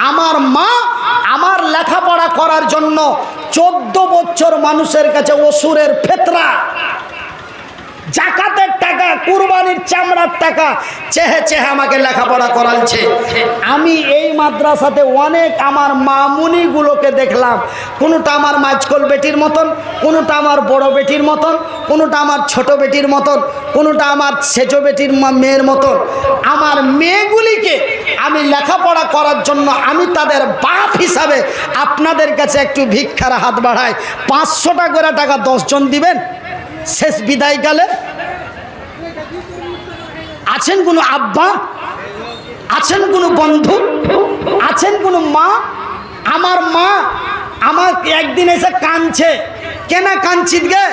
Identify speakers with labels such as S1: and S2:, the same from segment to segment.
S1: আমার মা আমার লেখাপড়া করার জন্য 14 বছর মানুষের কাছে অসুরের ফেতরা, জাকাতের টাকা, কুরবানির চামড়ার টাকা চেহে চেহে আমাকে লেখাপড়া করালছে। আমি এই মাদ্রাসাতে অনেক আমার মামুনিগুলোকে দেখলাম, কোনোটা আমার মাঝকোল বেটির মতন, কোনোটা আমার বড় বেটির মতন, কোনোটা আমার ছোট বেটির মতন, কোনোটা আমার সেজো বেটির মেয়ের মতন। আমার মেয়েগুলিকে আমি লেখাপড়া করার জন্য আমি তাদের বাপ হিসাবে আপনাদের কাছে একটু ভিক্ষার হাত বাড়াই। 500 করে টাকা 10 জন দিবেন শেষ বিদায়কালে। আছেন কোনো আব্বা, আছেন কোনো বন্ধু, আছেন কোনো মা? আমার মা আমার একদিন এসে কাঁদছে। কেনা কাঁদছিস গে?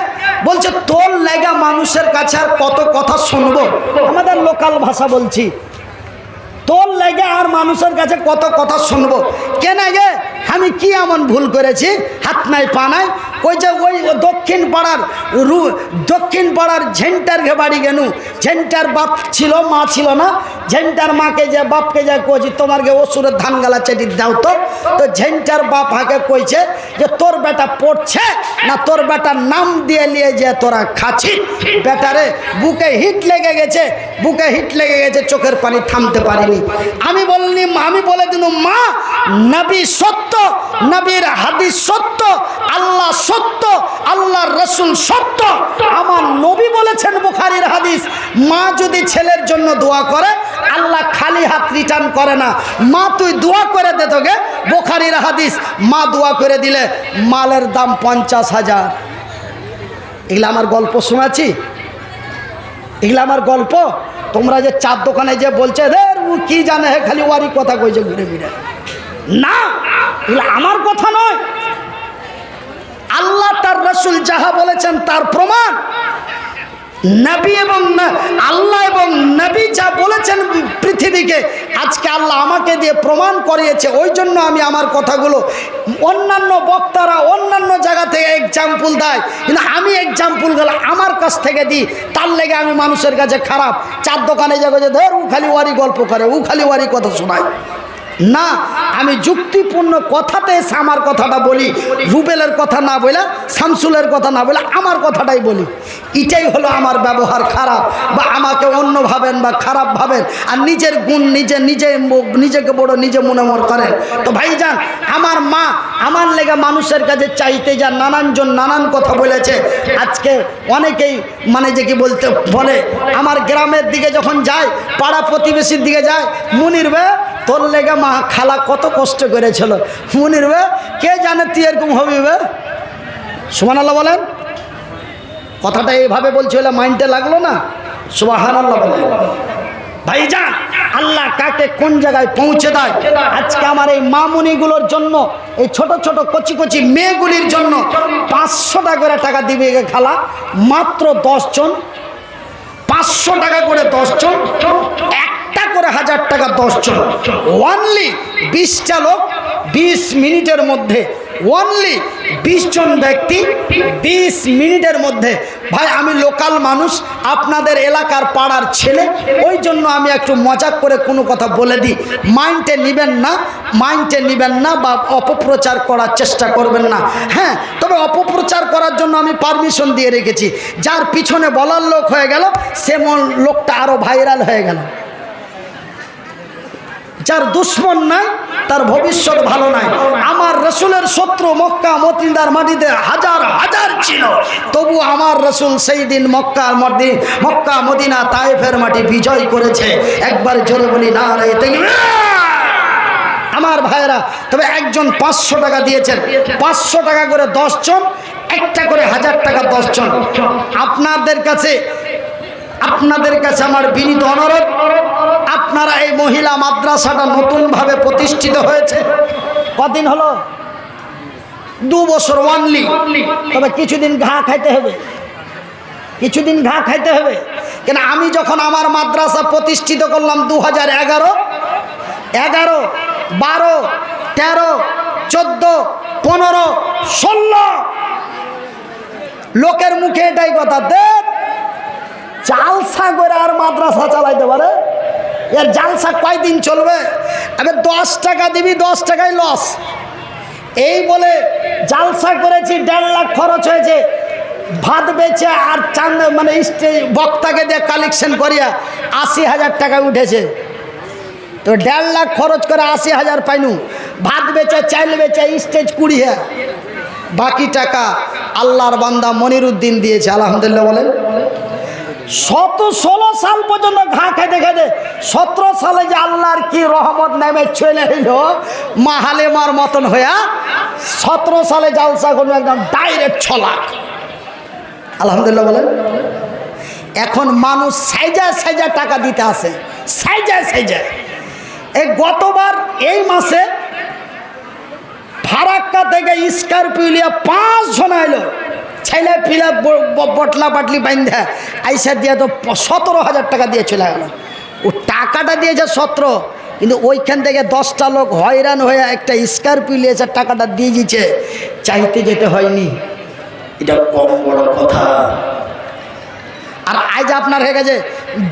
S1: বলছে তোর লাগা মানুষের কাছে আর কত কথা শুনবো। আমাদের লোকাল ভাষা বলছি, তোর লাগা আর মানুষের কাছে কত কথা শুনবো। কেন গে? আমি কি এমন ভুল করেছি? হাত নাই পা নাই। ওই যে ওই দক্ষিণ পাড়ার ঝেন্টার ঘে বাড়ি গেনু, ঝেন্টার বাপ ছিল, মা ছিল না। ঝেন্টার মাকে যে বাপকে যা কইছি তোমার গে ওষুধের ধান গালা চেটি দাও তো। তো ঝেন্টার বাপ হাকে কইছে যে তোর বেটা পড়ছে না, তোর বেটার নাম দিয়ে নিয়ে যে তোরা খাচ্ছি। বেটারে বুকে হিট লেগে গেছে, বুকে হিট লেগে গেছে, চোখের পানি থামতে পারিনি। আমি বলে দিনু মা, নবী সত্য, নবীর হাদিস সত্য, আল্লাহ সত্য, আল্লাহর রসুল সত্য। আমার নবী বলেছেন বুখারীর হাদিস, মা যদি ছেলের জন্য দোয়া করে আল্লাহ খালি হাত রিটার্ন করে না। মা তুই দোয়া করে দে তোকে, বুখারীর হাদিস। মা দোয়া করে দিলে মালের দাম 50,000। এগুলো আমার গল্প শোনাচ্ছি, এগুলো আমার গল্প। তোমরা যে চার দোকানে যে বলছে ও কি জানে হে, খালি ওয়ারি কথা কইছে ঘুরে ফিরে, না এগুলো আমার কথা নয়। আল্লাহ তার রসুল যাহা বলেছেন তার প্রমাণ। নবী এবং আল্লাহ এবং নবী যা বলেছেন পৃথিবীকে, আজকে আল্লাহ আমাকে দিয়ে প্রমাণ করিয়েছে। ওই জন্য আমি আমার কথাগুলো, অন্যান্য বক্তারা অন্যান্য জায়গা থেকে এক্সাম্পল দেয়, কিন্তু আমি এক্সাম্পলগুলো আমার কাছ থেকে দিই। তার লেগে আমি মানুষের কাছে খারাপ। চার দোকানে যাবো যে ধর ও খালি ওয়ারি গল্প করে, ও খালি ওয়ারি কথা শোনায় না। আমি যুক্তিপূর্ণ কথাতে এসে আমার কথাটা বলি, রুবেলের কথা না বলে, শামসুলের কথা না বলে আমার কথাটাই বলি। এটাই হলো আমার ব্যবহার খারাপ, বা আমাকে অন্য ভাবেন বা খারাপ ভাবেন, আর নিজের গুণ নিজেকে বড় নিজে মনে করেন। তো ভাইজান, আমার মা আমার লেগে মানুষের কাছে চাইতে যা নানানজন নানান কথা বলেছে। আজকে অনেকেই মানে যে কি বলে আমার গ্রামের দিকে যখন যায়, পাড়া প্রতিবেশীর দিকে যায়, মুনির বে তোর লেগে মা খালা কত কষ্ট করেছিল। মুনির বে কে জানে তুই এরকম হবি বে। সুবহানাল্লাহ বলেন। কথাটা এইভাবে বলছে হলে মাইন্ডে লাগলো না? সুবহানাল্লাহ বলেন। ভাইজান, আল্লাহ কাকে কোন জায়গায় পৌঁছে দেয়। আজকে আমার এই মামুনিগুলোর জন্য, এই ছোট ছোট কচি কচি মেয়েগুলির জন্য 500 করে টাকা দিবে খালা, মাত্র 10 জন। 500 টাকা করে 10 জন, একটা করে 1000 টাকা 10 জন। অনলি 20টা লোক 20 মিনিটের মধ্যে, অনলি 20 জন ব্যক্তি 20 মিনিটের মধ্যে। ভাই আমি লোকাল মানুষ, আপনাদের এলাকার পাড়ার ছেলে, ওই জন্য আমি একটু মজাক করে কোনো কথা বলে দিই। মাইন্ডে নেবেন না বা অপপ্রচার করার চেষ্টা করবেন না। হ্যাঁ, তবে অপপ্রচার করার জন্য আমি পারমিশন দিয়ে রেখেছি। যার পিছনে বলার লোক হয়ে গেল, সেমন লোকটা আরো ভাইরাল হয়ে গেল। যার দুশ্মন নাই তার ভবিষ্যৎ ভালো নাই। আমার রসুলের শত্রু মক্কা মদিনার মাটিতে হাজার হাজার ছিল, তবু আমার রসুল সেই দিন মক্কা মদিনা তায়েফের মাটি বিজয় করেছে। একবার জোরে বলি নারে তাকবীর। আমার ভাইয়েরা, তবে একজন 500 টাকা দিয়েছেন, 500 টাকা করে 10 জন, একটা করে 1000 টাকা 10 জন। আপনাদের কাছে আমার বিনীত অনুরোধ, আপনারা এই মহিলা মাদ্রাসাটা নতুনভাবে প্রতিষ্ঠিত হয়েছে, কদিন হলো? 2 বছর অনলি। তবে কিছুদিন ঘা খাইতে হবে, কিছুদিন ঘা খাইতে হবে। কেন আমি যখন আমার মাদ্রাসা প্রতিষ্ঠিত করলাম 2011, 11, 12, 13, 14, 15, 16, লোকের মুখে এটাই কথা, দেখ চালসা করে আর মাদ্রাসা চালাইতে পারে, এর জালসা কয়দিন চলবে? আবে 10 টাকা দিবি, 10 টাকায় লস। এই বলে জালসা করেছি, 1.5 লাখ খরচ হয়েছে, ভাত বেচে আর চাঁদ মানে স্টেজ বক্তাকে দিয়ে কালেকশন করিয়া 80,000 টাকা উঠেছে। তো 1.5 লাখ খরচ করে 80,000 পাইনু, ভাত বেচে চাইল বেচে স্টেজ 20,000, বাকি টাকা আল্লাহর বান্দা মনিরুদ্দিন দিয়েছে। আলহামদুলিল্লাহ বলেন। 16 সাল পর্যন্ত ঘা খেতে খেতে 17 সালে যে আল্লাহর কি রহমত নেমে চলে এল মাহালেমার মতন হইয়া, 17 সালে জালসা করলো একদম ডাইরেক্ট 6 লাখ। আলহামদুলিল্লাহ বলেন। এখন মানুষ সাইজা টাকা দিতে আসে, সাইজা। এই গতবার এই মাসে ফারাক্কা থেকে স্করপিও লিয়া 5 জন আইলো, ছেলে পিলা বটলা বাটলি বাইন্ধা আইসা দিয়া তো 17,000 টাকা দিয়ে চলে গেল। ও টাকাটা দিয়েছে 17, কিন্তু ওইখান থেকে 10টা লোক হয়রান হয়ে একটা স্করপিও লিয়েছে, টাকাটা দিয়ে দিয়েছে, চাইতে যেতে হয়নি। এটা কম বড় কথা। আর আজ আপনার হয়ে গেছে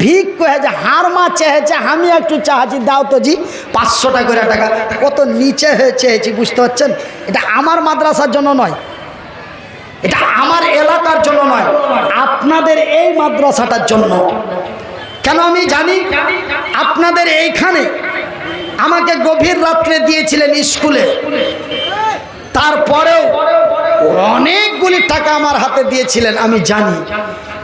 S1: ভিক কয়েছে, হার মা চেয়েছে, আমি একটু চাহাচ্ছি দাও তো জি 500 টাকা করে টাকা। কত নিচে হয়ে চেয়েছি, বুঝতে পারছেন? এটা আমার মাদ্রাসার জন্য নয়, এটা আমার এলাকার জন্য নয়, আপনাদের এই মাদ্রাসাটার জন্য। কেন আমি জানি আপনাদের এইখানে আমাকে গভীর রাত্রে দিয়েছিলেন স্কুলে, তারপরেও অনেকগুলি টাকা আমার হাতে দিয়েছিলেন আমি জানি,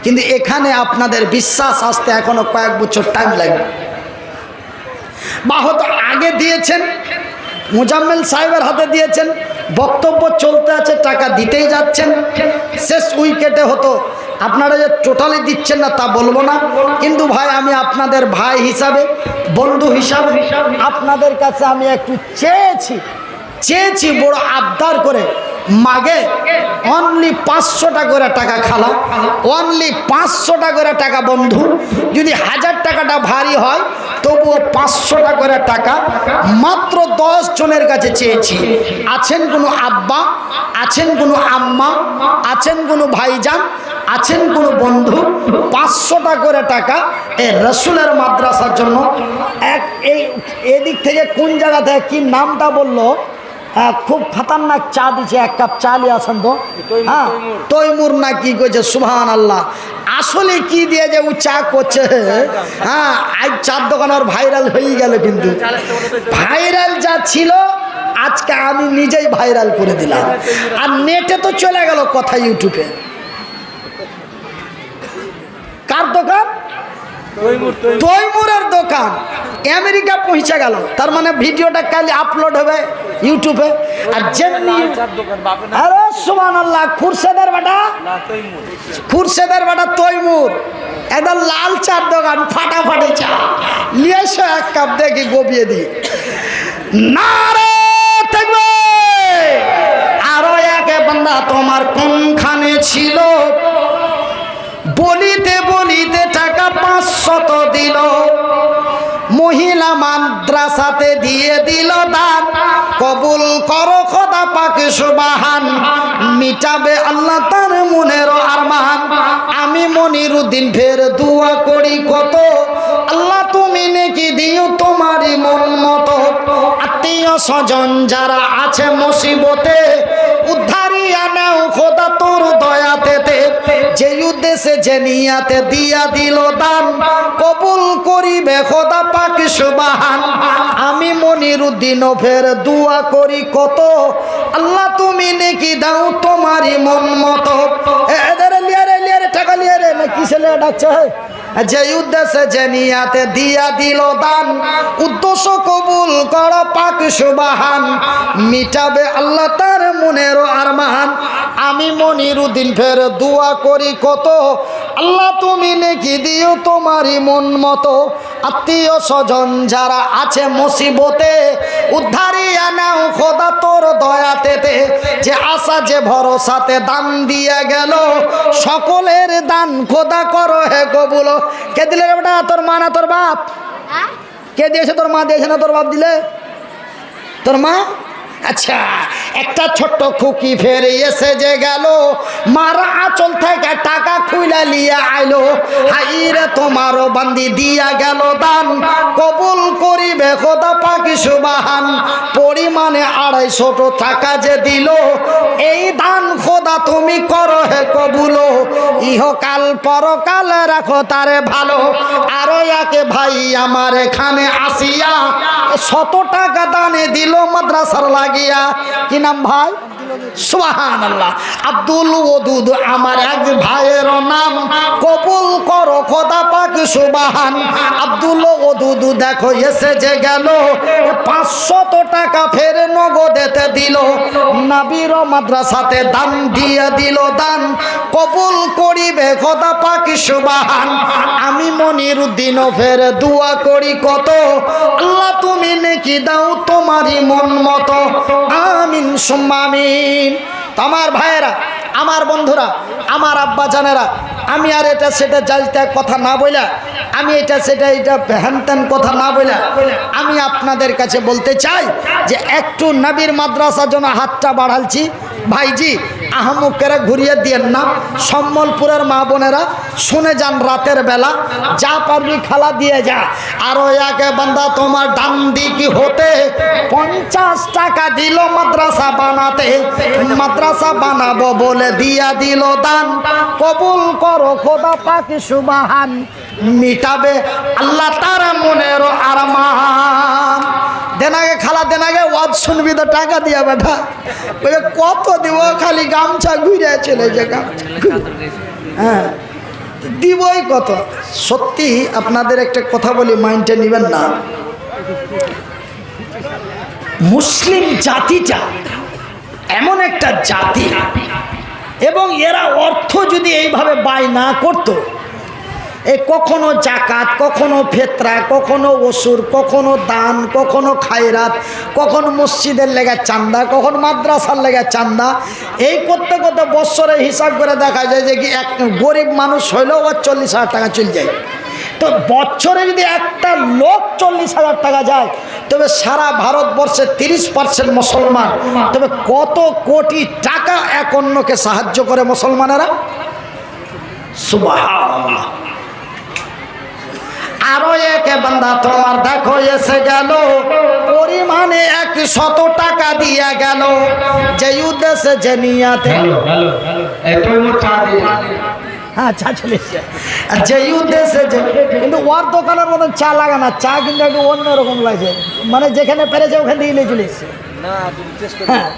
S1: কিন্তু এখানে আপনাদের বিশ্বাস আসতে এখনো কয়েক বছর টাইম লাগবে। বা হয়তো আগে দিয়েছেন, মুজাম্মেল সাহেবের হাতে দিয়েছেন, বক্তব্য চলতে আছে, টাকা দিতেই যাচ্ছেন, শেষ উইকেটে হতো। আপনারা যে টোটালি দিচ্ছেন না তা বলবো না, কিন্তু ভাই আমি আপনাদের ভাই হিসাবে, বন্ধু হিসাবে আপনাদের কাছে আমি একটু চেয়েছি বড় আবদার করে, মাগে অনলি 500 টাকা করে টাকা খালা, অনলি 500 টাকা করে টাকা বন্ধু, যদি 1000 টাকাটা ভারী হয় তবুও 500 টাকা করে টাকা মাত্র 10 জনের কাছে চেয়েছি। আছেন কোনো আব্বা, আছেন কোনো আম্মা, আছেন কোনো ভাইজান, আছেন কোনো বন্ধু, 500 টাকা করে টাকা এই রসুলের মাদ্রাসার জন্য। এদিক থেকে কোন জায়গা থেকে কি নামটা বললো, খুব খতরনাক চা দিচ্ছে, 1 কাপ চা নিয়ে আসেন তো। হ্যাঁ, তৈমুর না কি করছে, সুবহান আল্লাহ। আসলে কি দিয়ে যে ও চা করছে, হ্যাঁ আজ চার দোকান আর ভাইরাল হয়ে গেল, কিন্তু ভাইরাল যা ছিল আজকে আমি নিজেই ভাইরাল করে দিলাম, আর নেটে তো চলে গেল কথা, ইউটিউবে। কার দোকান? তৈমুরের দোকান আমেরিকা পৌঁছে গেল। তার মানে ভিডিওটা কাল আপলোড হবে ইউটিউবে। আর যেমনি আরে সুবহানাল্লাহ, খুরশেদের বেটা তৈমুর, একদম লাল চার দোকান, ফাটাফাটি চা নিয়ে এসো, 1 কাপ দেখি গবিয়ে দিই। নারে তাকবীর! আরো এক বান্দা তোমার কোনখানে ছিল, বলিতে বলিতে টাকা 500 দিল, মহিলা মাদ্রাসাতে দিয়ে দিল দান, কবুল করো খোদা পাক সুবহান, মিটাবে আল্লাহ তার মনের আরমান। আমি মনিরুদ্দিন ফের দোয়া করি কত, আল্লাহ তুমি নেকি দিও তোমারই মন মতো। আত্মীয় স্বজন যারা আছে মুসিবতে, উদ্ধারিয়া নাও খোদা তোর দয়াতে, যে উদ্দেশ্যে যে নিয়াতে দিয়া দিল দান, কবুল করিবে খোদা পাক সুবহান। আমি মনিরুদ্দিন ফের দোয়া করি কত, আল্লাহ তুমি নেকি দাও তোমারই মন মতো। এদের লিয়ারে টাকা লিয়ারে না কিসে লিয়া ডাকছে, যে উদ্দেশ্যে যে নিয়াতে দিয়া দিল দান, উদ্দেশ্য কবুল কর পাক সুবহান, মিটাবে আল্লাহ তার মনের আরমান। আমি মনিরুদ্দিন ফের দোয়া করি কত, আল্লাহ তুমি নেকি দিও তোমারই মন মতো। আত্মীয় স্বজন যারা আছে মুসিবতে, উদ্ধারিয়া নাও খোদা তোর দয়াতে, যে আশা যে ভরসাতে দান দিয়ে গেল, সকলের দান খোদা করো হে কবুল। কে দিলে রে বেটা? তোর মা না তোর বাপ? কে দিয়েছে? তোর মা দিয়েছে না তোর বাপ দিলে? তোর মা? আচ্ছা, একটা ছোট্ট খুকি ফেরে এসে যে গেল, মার আঁচল থেকে টাকা খুইলা লিয়া আইলো, হাইরে তোমারও বান্দি দিয়া গেল দান, কবুল করিবে খোদা পাকি সুবহান। পরিমাণে 250 টাকা যে দিল, এই দান খোদা তুমি করো হে কবুলো, ইহকাল পরকাল রাখো তারে ভালো। আরো একে ভাই আমার এখানে আসিয়া 100 টাকা দানে দিল মাদ্রাসার লাগিয়া। কি নাম ভাই? সুবহানাল্লাহ। আব্দুল ওদুদ আমার এক ভাইয়ের নাম, কবুল করো খোদা পাক সুবহান। আব্দুল ওদুদ দেখো এসে যে গেল, 500 টাকা ফের নগদেতে দিল, নবীর মাদ্রাসাতে দান দিয়ে দিল দান, কবুল করিবে খোদা পাক সুবহান। আমি মনিরউদ্দিন ফের দোয়া করি কত, আল্লাহ তুমি নেকি দাও তোমারই মন মতো, আমিন সুম্মা আমিন। আমার ভাইয়েরা, আমার বন্ধুরা, আমার আব্বা জানেরা, আমি আর এটা সেটা যাইতে কথা না বইলা, আমি এটা সেটা এটা হ্যানত্যান কথা না বইলা, আমি আপনাদের কাছে বলতে চাই যে একটু নবীর মাদ্রাসার জন্য হাতটা বাড়ালছি। ভাইজি আহমুকেরা ঘুরিয়ে দিয়েন না, সম্বলপুরের মা বোনেরা শুনে যান, রাতের বেলা যা পারবি খালা দিয়ে যা। আরো একে বান্দা তোমার ডান দিক হতে 50 টাকা দিল মাদ্রাসা বানাতে, মাদ্রাসা বানাবো বলে দিয়া দিল দান, কবুল করো খোদা পাক সুবহান। মিটাবে আল্লাহ তার মনের আরমান। দেনাগে খালা দেনাগে ওয়াজ শুনবি তো টাকা দিয়া বেটা, বলে কত দিব, খালি গামছা ঘুরে চলে যে গামছা, হ্যাঁ দিবই কত। সত্যি আপনাদের একটা কথা বলি, মাইন্ডে নেবেন না, মুসলিম জাতিটা এমন একটা জাতি, এবং এরা অর্থ যদি এইভাবে ব্যয় না করতো, এই কখনো জাকাত, কখনো ফেতরা, কখনো ওসুর, কখনো দান, কখনো খায়রাত, কখনো মসজিদের লেগে চান্দা, কখনো মাদ্রাসার লেগে চান্দা, এই করতে করতে বৎসরে হিসাব করে দেখা যায় যে কি এক গরিব মানুষ হইলেও ওর 40,000 টাকা চলে যায়। তো বছরে যদি একটা লোক 40,000 টাকা যায়, তবে সারা ভারতবর্ষে 30% মুসলমান, তবে কত কোটি টাকা এক অন্যকে সাহায্য করে মুসলমানেরা। সুবহানাল্লাহ। আরো একে বান্দা তোমার দেখো এসে গেল, পরিমাণে 100 টাকা দিয়া গেল, যে উদ্দেশ্যে যে নিয়াতে, হ্যাঁ চা চলে এসছে, যে উদ্দেশ্যে যে, কিন্তু ওর দোকানের মতন চা লাগে না, চা কিন্তু একটু অন্যরকম লাগছে, মানে যেখানে পেরেছে ওখান থেকে নিয়ে চলে এসছে। হ্যাঁ,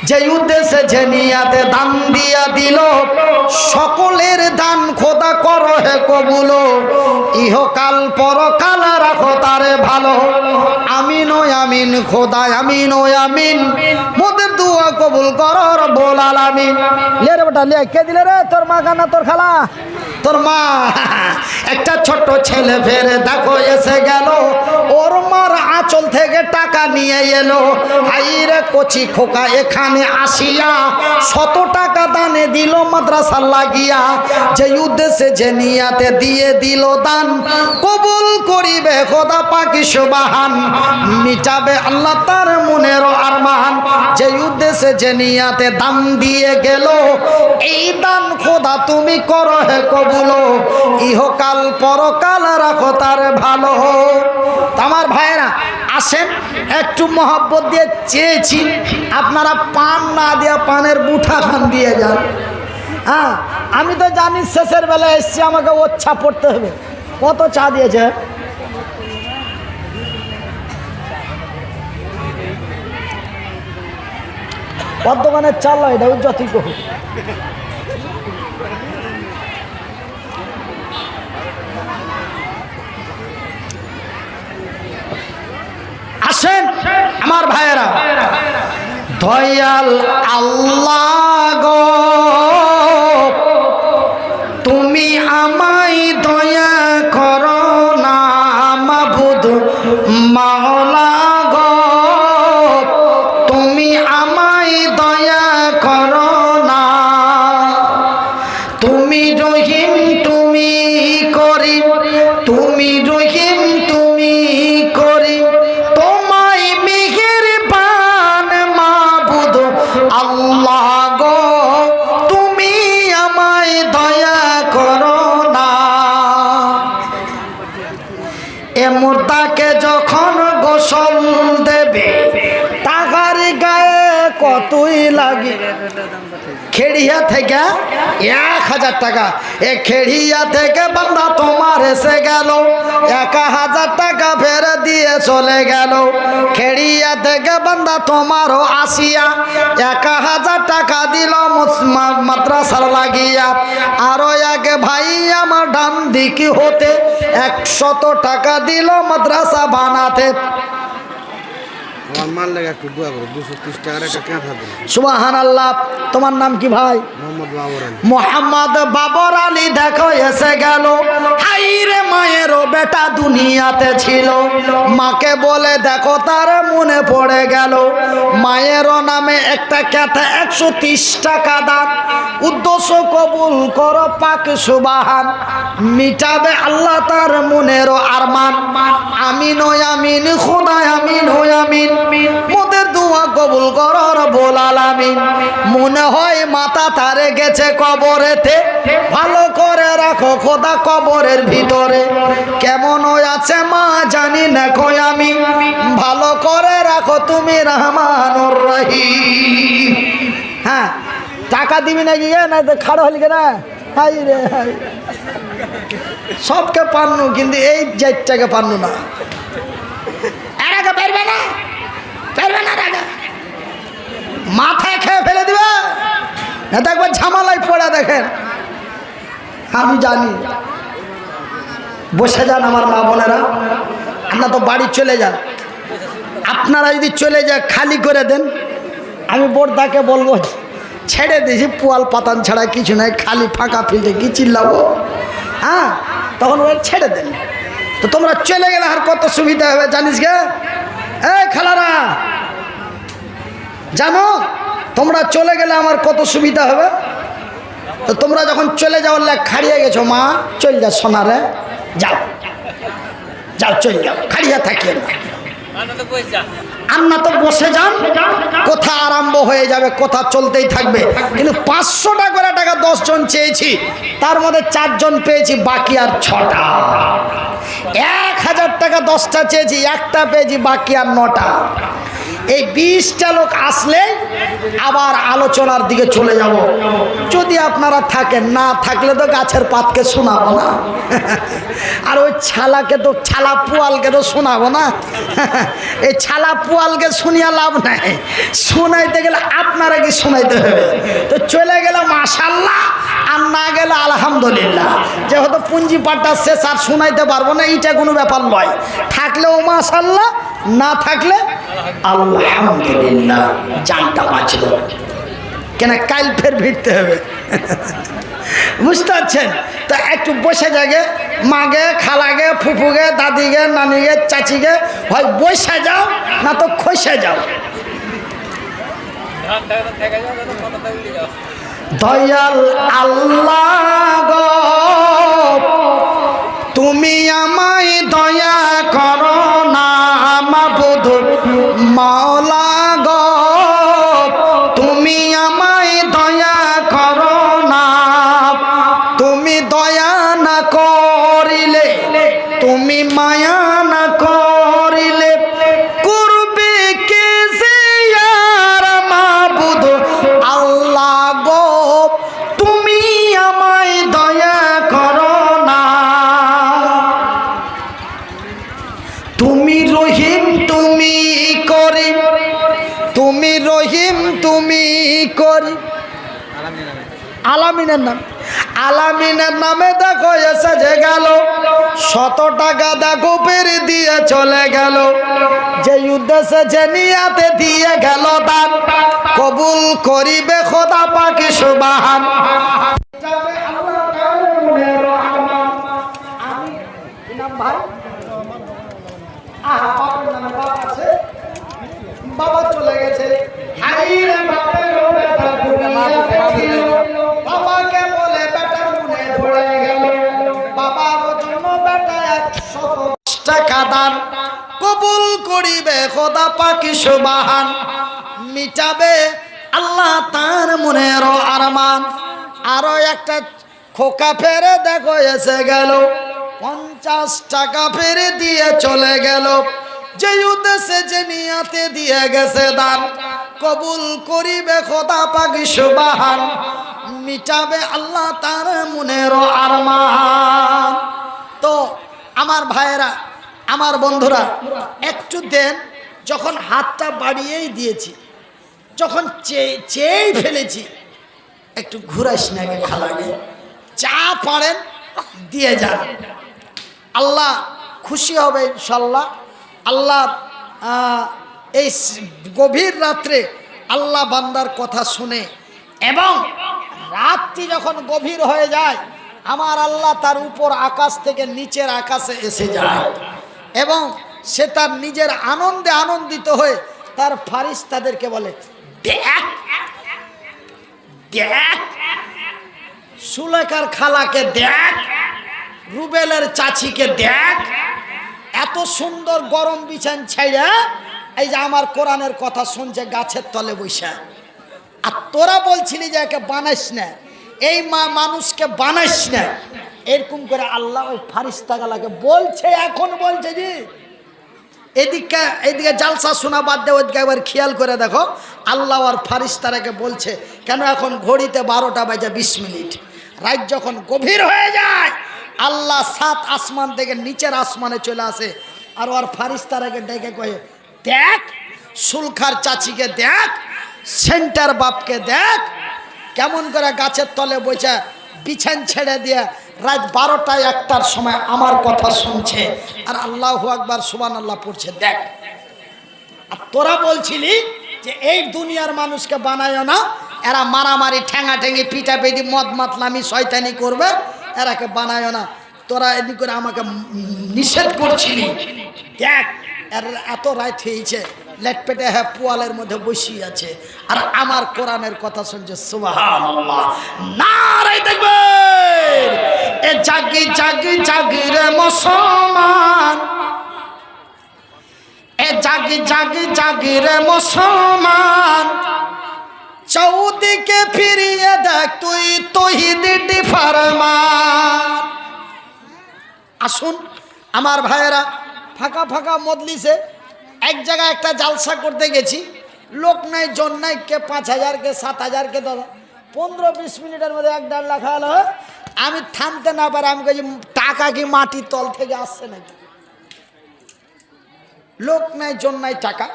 S1: যে উদ্দেশ্যে যে নিয়াতে দান দিয়া দিল, সকলের দান খোদা করো হে কবুলো, ইহকাল পরকাল রাখো তারে ভালো, আমিন ও আমিন খোদা, আমিন ও আমিন, মোদের দুয়া কবুল করো রব্বুল আলামিন। লে রে বেটা লে, কে দিলে রে? তোর মা কানা তোর খালা? তোর মা। একটা ছোট্ট ছেলে ফেরে দেখো এসে গেল, ওর মার আঁচল থেকে টাকা নিয়ে এলো, হাইরে কচি খোকা এখানে আসিয়া 100 টাকা দানে দিল মাদ্রাসা লাগিয়া, যে উদ্দেশ্যে যে নিয়াতে দিয়ে দিল দান, কবুল করিবে খোদা পাকি সুবহান। মিটাবে আল্লাহ তার মনের আরমান, যে উদ্দেশ্যে যে নিয়াতে দান দিয়ে গেল, এই দান খোদা তুমি করো হে কবুলো, ইহকাল পরকাল রাখো তার ভালো। আমার ভাইয়েরা আসেন, একটু মহব্বত দিয়ে চেয়েছি, আপনারা পান না দিয়ে পানের বুঠা খান দিয়ে যান। হ্যাঁ, আমি তো জানি শেষের বেলায় এসছি, আমাকে ওচ্ছা পড়তে হবে। কত চা দিয়েছে? ওর দোকানের চাল নয়, এটা যতই কহু। আসেন আমার ভাইয়েরা, দয়াল আল্লাহ গো, তুমি আমায় দয়া করো না, মাবুদ মাওলা গো, তুমি আমায় দয়া করো না, তুমি রহিম তুমি করিম, তুমি রহিম তুমি করিম, তোমায় মেহেরবান মা কতই লাগে। খেড়িয়া থেকে 1000 টাকা, এ খেড়িয়া থেকে বান্দা তোমার এসে গেল 1000 টাকা ফেরত দিয়ে চলে গেল। খেড়িয়া থেকে বান্দা তোমারও আসিয়া 1000 টাকা দিল মাদ্রাসার লাগিয়া। আরো এক ভাই আমার ডান দিকে হতে 100 টাকা দিল মাদ্রাসা বানাতে। সুবহানাল্লাহ। তোমার নাম কি ভাই? মোহাম্মদ বাবর আলী। দেখো এসে গেল, হাইরে মায়েরও বেটা দুনিয়াতে ছিল। মাকে বলে দেখো তার মনে পড়ে গেল। মায়েরও নামে একটা কথা 130 টাকা দান। উদ্দেশ্য কবুল করো পাক সুবহান, মিটাবে আল্লাহ তার মনেরও আরমান। আমিন ও আমিন খোদা, আমিন ও আমিন। মোদের দোয়া কবুল করো রব্বুল আলামিন। মনে হয় মাথা তারে গেছে কবরেতে, ভালো করে রাখো খোদা কবরের ভিতরে। কেমন আছে মা জানি না কই আমি, ভালো করে রাখো তুমি রহমানুর রহিম। হ্যাঁ, টাকা দিবি নাকি? না তো খাড়ো হলি কেনা? হাই রে হাই, সবকে পান্নু কিন্তু এই জাতটাকে পান্নু না। পারবে না, পারবে না, মাথায় খেয়ে ফেলে দিবে না তো একবার ঝামেলায় পড়ে দেখেন। আমি জানি। বসে যান আমার মা বোনেরা, আপনারা তো বাড়ি চলে যান। আপনারা যদি চলে যায় খালি করে দেন, আমি বোরদাকে বলবো ছেড়ে দিয়েছি, পোয়াল পাতান ছাড়া কিছু নাই, খালি ফাঁকা ফিল্ডে কি চিল্লাবো? হ্যাঁ, তখন ওই ছেড়ে দেন। তো তোমরা চলে গেলে আর কত সুবিধা হবে জানিস গে? এই খালারা, জানো তোমরা চলে গেলে আমার কত সুবিধা হবে? তো তোমরা যখন চলে যাওয়ার লাগ খাড়িয়ে গেছো, মা চল যা সোনারে, যাও যাও চল যাও, খাড়িয়ে থাকিয়ে না। আন্না তো বসে যান, কথা আরম্ভ হয়ে যাবে, কথা চলতেই থাকবে। কিন্তু 500 টাকা 10 জন চেয়েছি, তার মধ্যে 4 জন পেয়েছি, বাকি আর 6টা। 1000 টাকা 10টা চেয়েছি, একটা পেয়েছি, বাকি আর 9টা। এই 20টা লোক আসলে আবার আলোচনার দিকে চলে যাব। যদি আপনারা থাকেন, না থাকলে তো গাছের পাতকে শোনাবো না, আর ওই ছালাকে তো, ছালা পুয়ালকে তো শোনাবো না। এই ছালা পুয়ালকে শুনিয়া লাভ নাই, শোনাইতে গেলে আপনারা কি শোনাইতে হবে। তো চলে গেলে মাশাল্লাহ, আর না গেলে আলহামদুলিল্লাহ। যেহেতু পুঁজি পাটটা শেষ, আর শোনাইতে পারবো না, এইটা কোনো ব্যাপার নয়। থাকলেও মাশাল্লাহ, না থাকলে আলহামদুলিল্লাহ, জানটা বাঁচল। কেন কাল ফের ভিড়তে হবে, বুঝতে পারছেন? তো একটু বসে যাগে, মাগে, খালাগে, ফুফুগে, দাদিগে, নানিগে, চাচিগে, হয় বসে যাও, না তো খসে যাও। দয়াল আল্লাহ গো, তুমি আমায় দয়া করো না, মাবুদ মাওলা গো, তুমি আমায় দয়া করো না। তুমি দয়া না করিলে, তুমি মায়া না করিলে, করবে কে যে আর মাবুদ আল্লাহ গো, তুমি আমায় দয়া করো না। তুমি রহিম, তুমি করিম, তুমি রহিম, তুমি করিম। আলামিনের নাম, আলামিনের নামে দেখো এসে যে গেল 100 টাকা দেখো পেরে দিয়ে চলে গেল। যে উদ্দেশ্যে যে নিয়াতে দিয়ে গেল দান, কবুল করিবে খোদা পাক সুবহান। বাবা চলে গেছে, বাবাকে বলে বেটা মনে পড়ে গেল। বাবার জন্য বেটা 110 টাকা দান, কবুল করিবে খোদা পাক সুবহান, মিটাবে আল্লাহ তার মনের আরমান। আরো একটা খোকা ফেরে দেখো এসে গেল, 50 টাকা ফেরে দিয়ে চলে গেল। যে উদ্দেশ্যে যে নিয়াতে দিয়ে গেছে দান, কবুল করিবে খোদা পাক সুবহান, মিটাবে আল্লাহ তার মনের আরমান। তো আমার ভাইয়েরা, আমার বন্ধুরা, একটু দেন। যখন হাতটা বাড়িয়েই দিয়েছি, যখন চেয়েই ফেলেছি, একটু ঘুরাইস না খালাকে, যা পারেন দিয়ে যান। আল্লাহ খুশি হবে ইনশাল্লাহ। আল্লাহ এই গভীর রাত্রে আল্লাহ বান্দার কথা শুনে, এবং রাত্রি যখন গভীর হয়ে যায় আমার আল্লাহ তার উপর আকাশ থেকে নিচের আকাশে এসে যায়, এবং সে তার নিজের আনন্দে আনন্দিত হয়ে তার ফারিস্তাদেরকে বলে, দেখ দেখ সুলেখার খালাকে দেখ, রুবেলের চাচিকে দেখ, এত সুন্দর গরম বিছান ছাইড়া এই যে আমার কোরআনের কথা শুনছে গাছের তলে বৈশা। আর তোরা বলছিলি যে একে বানাইস না, এই মানুষকে বানাইস না, এরকম করে আল্লাহ ওই ফারিস্তাগুলোকে বলছে। এখন বলছে যে এদিকে জালসা শোনা বাদ দে, ওইদিকে একবার খেয়াল করে দেখো, আল্লাহ আর ফারিস্তারাকে বলছে। কেন? এখন ঘড়িতে 12টা বাজে 20 মিনিট, রাত যখন গভীর হয়ে যায় আল্লাহ 7 আসমান থেকে নিচের আসমানে চলে আসে, আর ওর ফারিস্তারাকে ডেকে কয়ে, দেখ সুলখার চাচিকে দেখ, সেন্টার বাপকে দেখ, কেমন করে গাছের তলে বসে বিছান ছেড়ে দিয়ে রাত 12টায় 1টার সময় আমার কথা শুনছে, আর আল্লাহু আকবার সুবহানাল্লাহ পড়ছে। দেখ, আর তোরা বলছিলি যে এই দুনিয়ার মানুষকে বানায় না, এরা মারামারি ঠ্যাঙাঠেঙি পিটাপিটি মদ মাতলামি শয়তানি করবে, এরাকে বানায় না। তোরা এদিক করে আমাকে নিষেধ করছিলি। দেখ এর এত রাত হয়েছে, লেট পেটে হ্যাঁ পোয়ালের মধ্যে বসিয়ে আছে, আর আমার কোরআনের কথা শুনছে। সুবহানাল্লাহ, নারে তাকবীর। এ জাগি জাগি জাগি রে মুসলমান, এ জাগি জাগি জাগি রে মুসলমান, চৌদিকে ফিরিয়ে দেখ তুই তৌহিদি ফরমান। আসুন আমার ভাইয়েরা, ফাঁকা ফাঁকা মজলিসে এক জায়গায় একটা জালসা করতে গেছি, লোক নাই জন নাই, কে 5,000 কে 7,000 কে 15-20 মিনিটের মধ্যে 1-1.5 লাখ হলো। আমি থামতে না পারে আমি বলছি, টাকা কি মাটির তল থেকে আসছে নাকি? লোক নাই জন নাই, টাকা।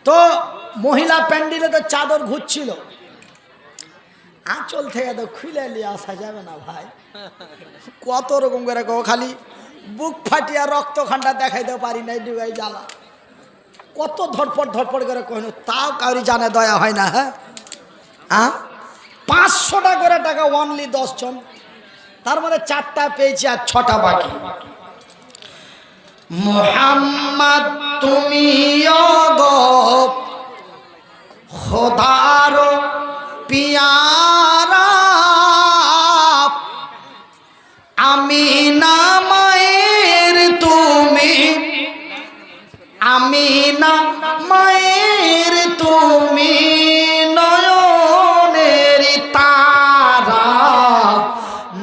S1: তো মহিলা প্যান্ডেলে তো চাদর ঘুরছিল, আঁচল থেকে তো খুলে নিয়ে আসা যাবে না ভাই, কত রকম করে খালি বুক ফাটিয়া রক্ত খান্ডা দেখাইতে পারি নাই, ডিবাই জ্বালা, কত ধরপড় ধরপড় করে কহিল, তাও কাউরি জানে দয়া হয় না। হ্যাঁ 500 টাকা করে টাকা, অনলি 10 জন, তার মধ্যে 4টা পেয়েছি আর 6টা বাকি। মুহাম্মদ তুমি খোদার পিয়ারা, আমিনা মায়ের তুমি, আমিনা মায়ের তুমি, নয়নের তারা,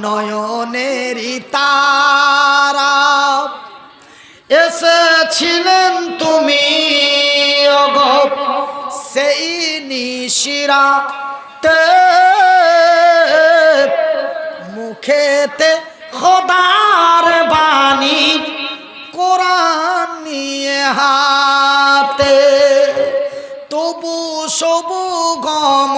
S1: নয়নের তারা, এসেছিলেন তুমি সেই নিশিরাতে, মুখেতে খোদার বাণী, কোরআন নিয়ে হাতে, তবু সবু গম